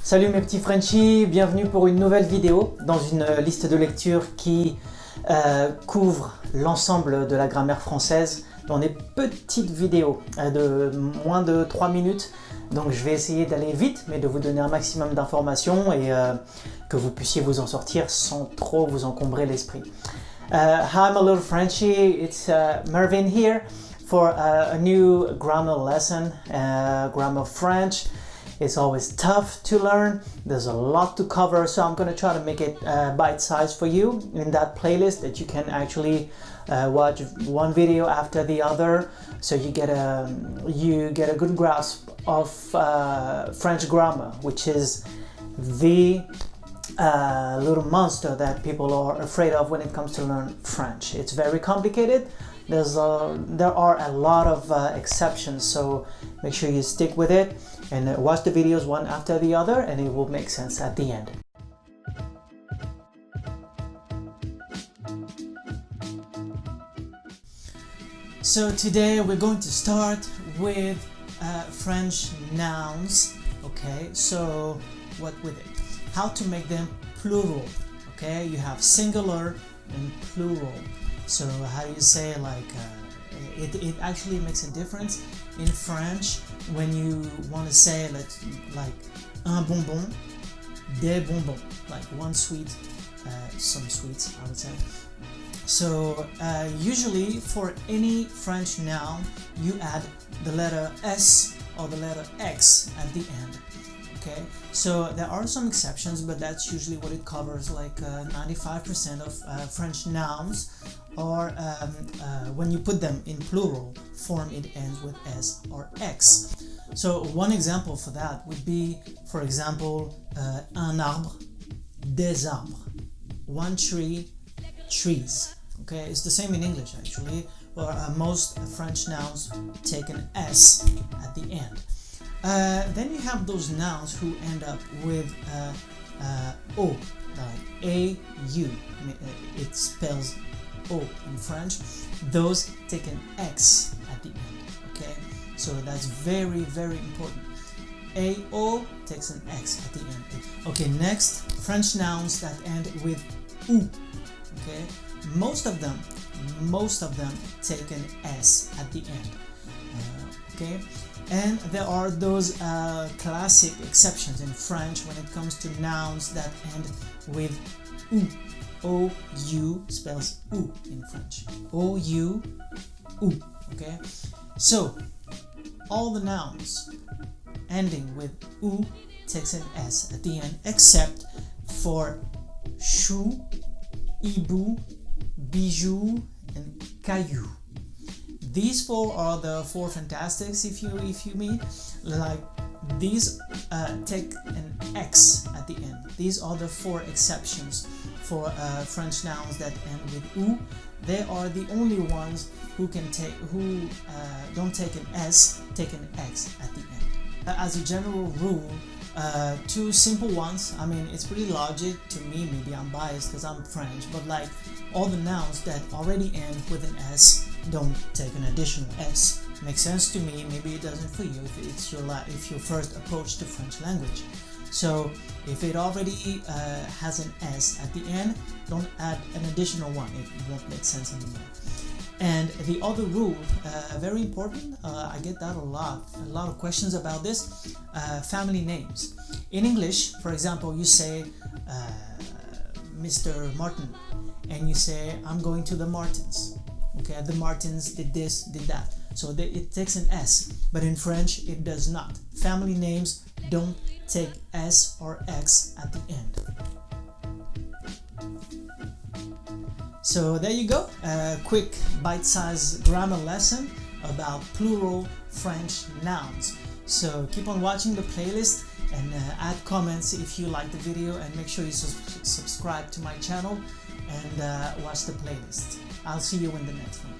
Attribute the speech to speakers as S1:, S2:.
S1: Salut mes petits Frenchies, bienvenue pour une nouvelle vidéo dans une liste de lecture qui couvre l'ensemble de la grammaire française dans des petites vidéos de moins de 3 minutes. Donc je vais essayer d'aller vite mais de vous donner un maximum d'informations et que vous puissiez vous en sortir sans trop vous encombrer l'esprit. Hi my little Frenchie, it's Mervine here for a new grammar lesson, grammar French. It's always tough to learn, there's a lot to cover, so I'm going to try to make it bite-sized for you in that playlist that you can actually watch one video after the other, so you get a good grasp of French grammar, which is the little monster that people are afraid of when it comes to learn French. It's very complicated. There are a lot of exceptions, so make sure you stick with it and watch the videos one after the other, and it will make sense at the end. So today we're going to start with French nouns. Okay, so what with it? How to make them plural. Okay, you have singular and plural. So how do you say, like, it actually makes a difference in French when you want to say like un bonbon, des bonbons, like one sweet, some sweets I would say. So usually for any French noun you add the letter S or the letter X at the end. Okay, so there are some exceptions, but that's usually what it covers. Like 95% of French nouns, or when you put them in plural form, it ends with S or X. So one example for that would be, for example, un arbre, des arbres, one tree, trees. Okay, it's the same in English actually, where most French nouns take an S at the end. Then you have those nouns who end up with O, like A-U, it spells O in French. Those take an X at the end, okay? So that's very, very important. A-O takes an X at the end. Okay, next, French nouns that end with OU, okay? Most of them take an S at the end, okay? And there are those classic exceptions in French when it comes to nouns that end with OU. O-U spells OU in French. O-U, OU, okay? So, all the nouns ending with OU takes an S at the end, except for chou, hibou, bijou, and caillou. These four are the four fantastics, if you mean. Like, these take an X at the end. These are the four exceptions for French nouns that end with OU. They are the only ones who don't take an S, take an X at the end. As a general rule, two simple ones. I mean, it's pretty logic to me. Maybe I'm biased because I'm French, but like all the nouns that already end with an S don't take an additional S. Makes sense to me. Maybe it doesn't for you if it's your first approach to French language. So if it already has an S at the end, don't add an additional one. It won't make sense anymore. And the other rule, very important, I get that a lot of questions about this, family names. In English, for example, you say Mr. Martin, and you say I'm going to the Martins. Okay, the Martins did this, did that. So it takes an S, but in French it does not. Family names don't take S or X at the end. So there you go, a quick bite-sized grammar lesson about plural French nouns. So keep on watching the playlist and add comments if you like the video, and make sure you subscribe to my channel and watch the playlist. I'll see you in the next one.